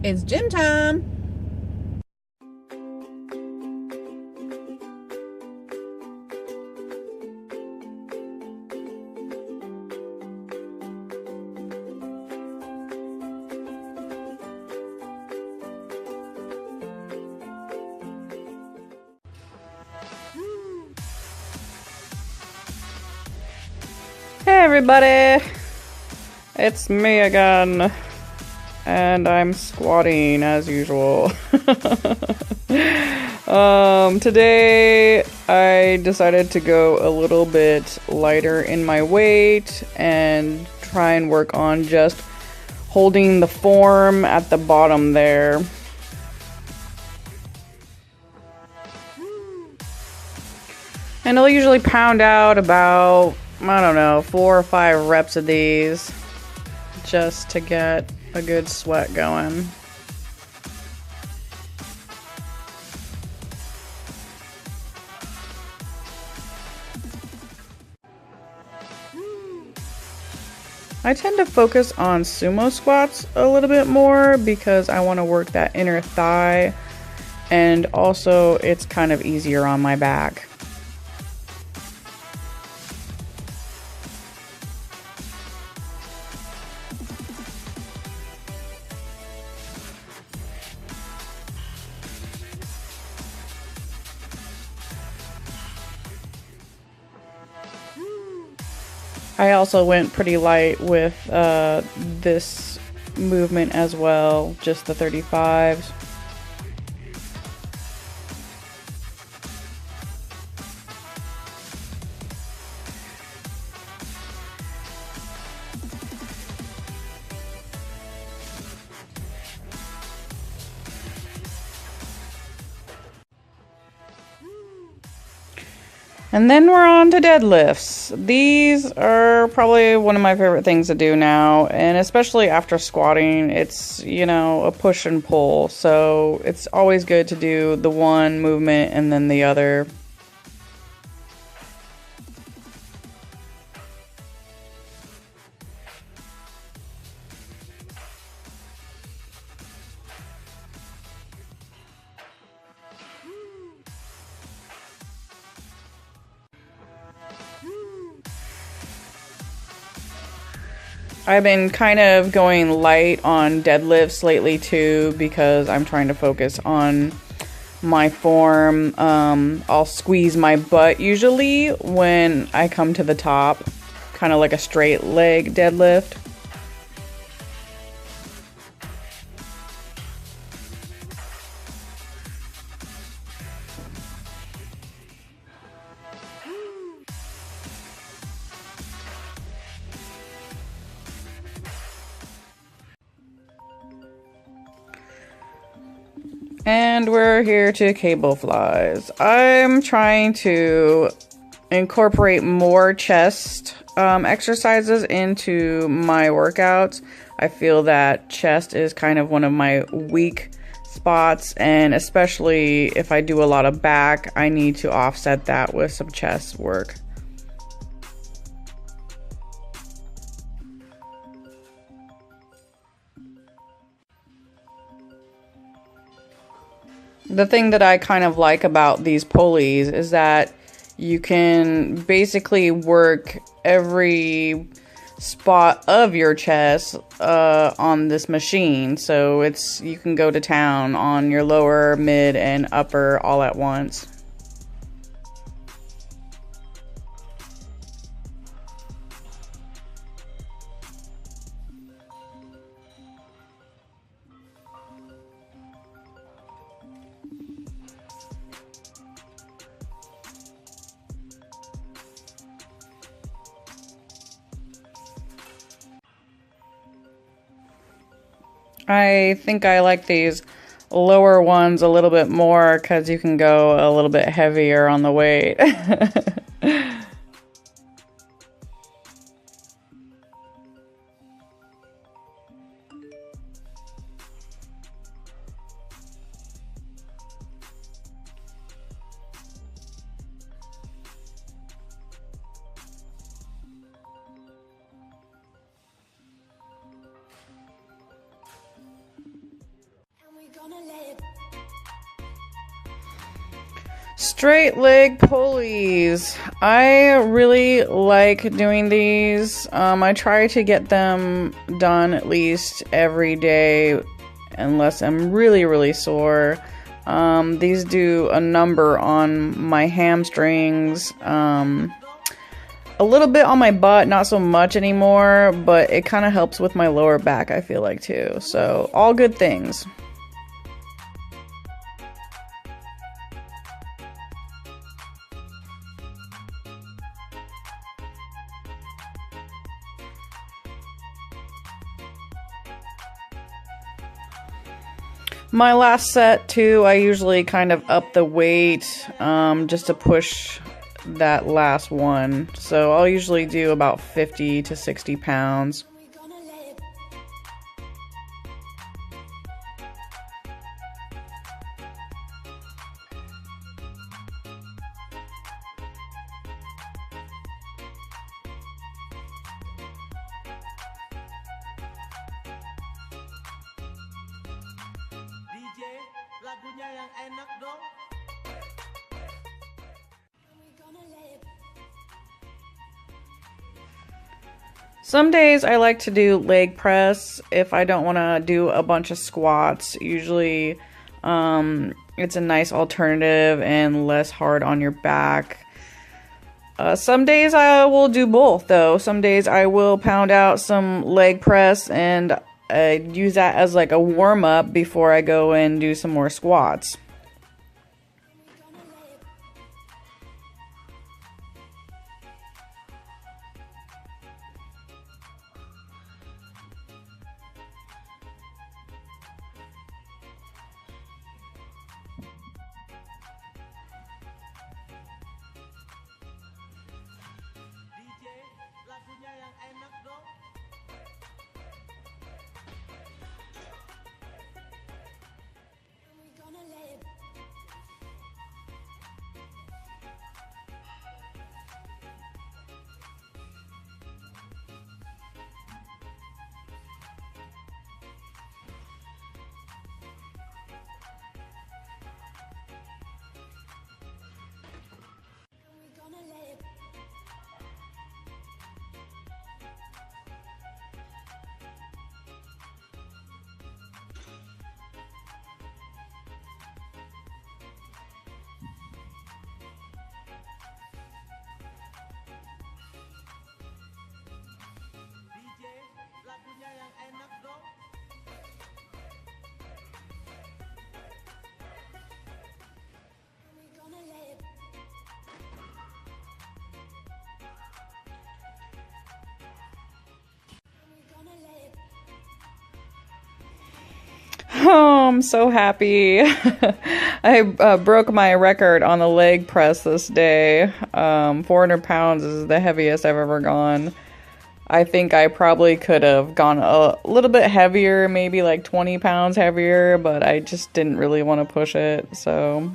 It's gym time. Hey everybody, it's me again, and I'm squatting as usual. Today I decided to go a little bit lighter in my weight and try and work on just holding the form at the bottom there. And I'll usually pound out about, I don't know, 4 or 5 reps of these just to get a good sweat going. I tend to focus on sumo squats a little bit more because I want to work that inner thigh, and also it's kind of easier on my back. I also went pretty light with this movement as well, just the 35s. And then we're on to deadlifts. These are probably one of my favorite things to do now, and especially after squatting, it's, you know, a push and pull. So it's always good to do the one movement and then the other. I've been kind of going light on deadlifts lately too because I'm trying to focus on my form. I'll squeeze my butt usually when I come to the top, kind of like a straight leg deadlift. And we're here to cable flies. I'm trying to incorporate more chest exercises into my workouts. I feel that chest is kind of one of my weak spots, and especially if I do a lot of back, I need to offset that with some chest work. The thing that I kind of like about these pulleys is that you can basically work every spot of your chest on this machine. So you can go to town on your lower, mid, and upper all at once. I think I like these lower ones a little bit more because you can go a little bit heavier on the weight. Straight leg pulleys. I really like doing these. I try to get them done at least every day unless I'm really sore. These do a number on my hamstrings, a little bit on my butt, not so much anymore, but it kind of helps with my lower back, I feel like, too. So all good things. My last set too, I usually kind of up the weight just to push that last one. So I'll usually do about 50 to 60 pounds. Lagunya yang enak dong. Some days I like to do leg press if I don't want to do a bunch of squats. Usually it's a nice alternative and less hard on your back. Some days I will do both though. Some days I will pound out some leg press and use that as like a warm-up before I go and do some more squats. DJ, lagunya yang enak dong. DJ, lagunya yang enak dong. Oh, I'm so happy. I broke my record on the leg press this day. 400 pounds is the heaviest I've ever gone. I think I probably could have gone a little bit heavier, maybe like 20 pounds heavier, but I just didn't really want to push it, so...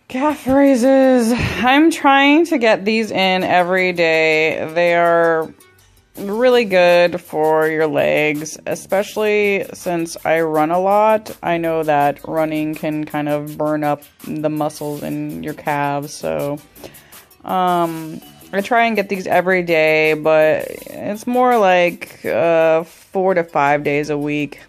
Calf raises. I'm trying to get these in every day. They are really good for your legs, especially since I run a lot. I know that running can kind of burn up the muscles in your calves, so I try and get these every day, but it's more like 4 to 5 days a week.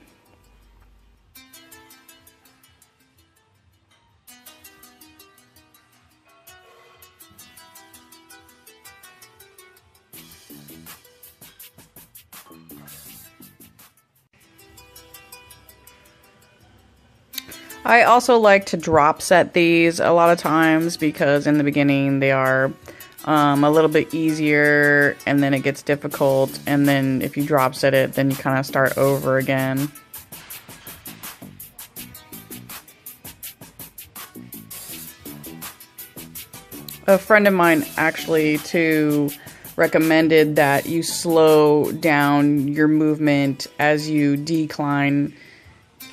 I also like to drop set these a lot of times because in the beginning they are a little bit easier and then it gets difficult, and then if you drop set it then you kind of start over again. A friend of mine actually too recommended that you slow down your movement as you decline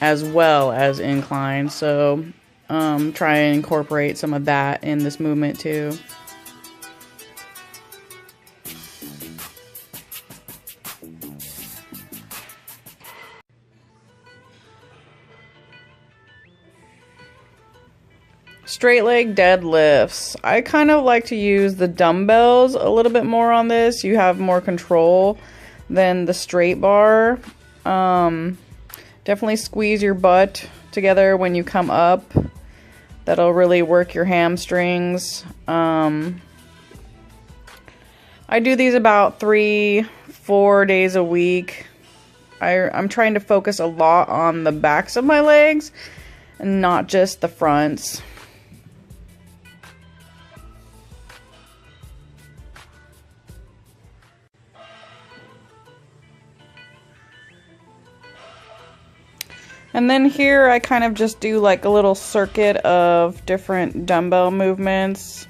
as well as incline. So try and incorporate some of that in this movement too. Straight leg deadlifts. I kind of like to use the dumbbells a little bit more on this. You have more control than the straight bar. Definitely squeeze your butt together when you come up. That'll really work your hamstrings. I do these about 3-4 days a week. I'm trying to focus a lot on the backs of my legs and not just the fronts. And then here I kind of just do like a little circuit of different dumbbell movements.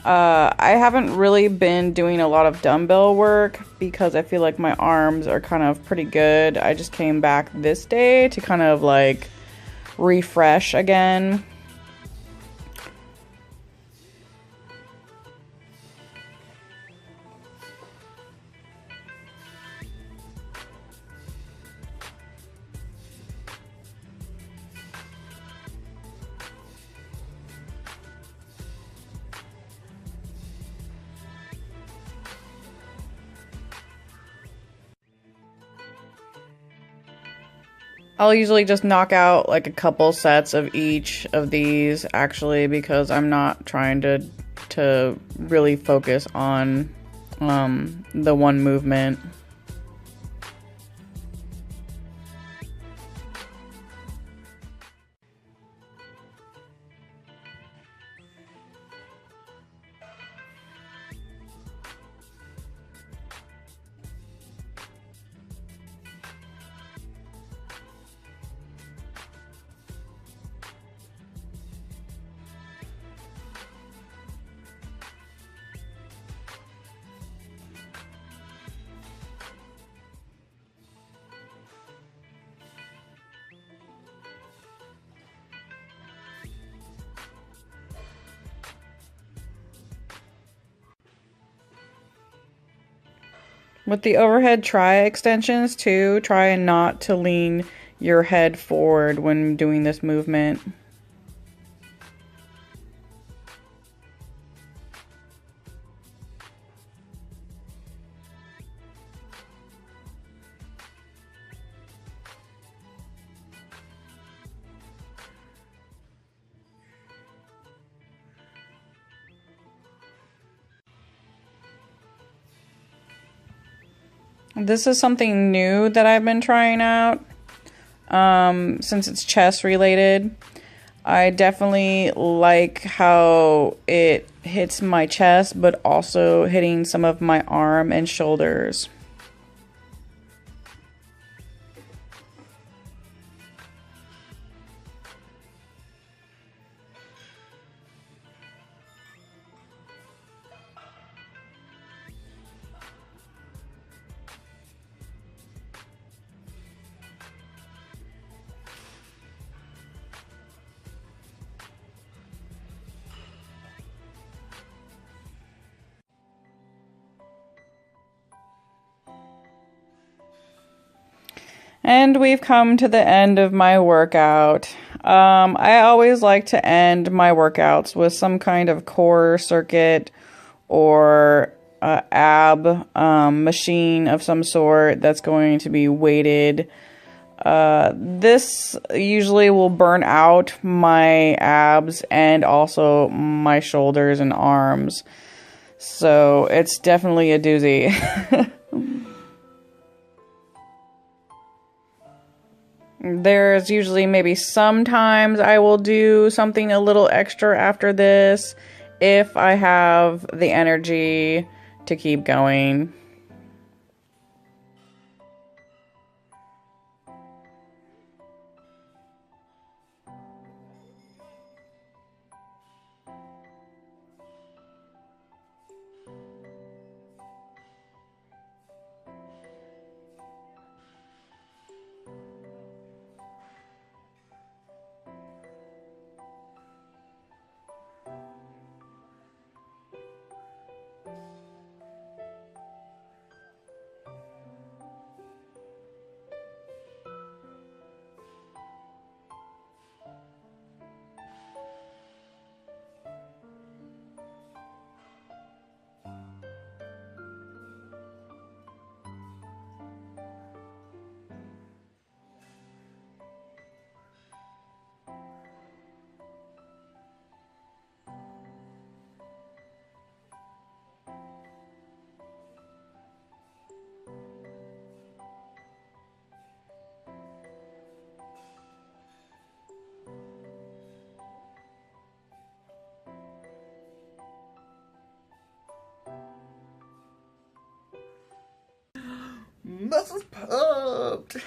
I haven't really been doing a lot of dumbbell work because I feel like my arms are kind of pretty good. I just came back this day to kind of like refresh again. I'll usually just knock out like a couple sets of each of these actually because I'm not trying to really focus on the one movement. With the overhead tri extensions too, try and not to lean your head forward when doing this movement. This is something new that I've been trying out since it's chest related. I definitely like how it hits my chest, but also hitting some of my arm and shoulders. And we've come to the end of my workout. I always like to end my workouts with some kind of core circuit or ab machine of some sort that's going to be weighted. This usually will burn out my abs and also my shoulders and arms. So it's definitely a doozy. There's usually maybe sometimes I will do something a little extra after this if I have the energy to keep going. muscles pumped.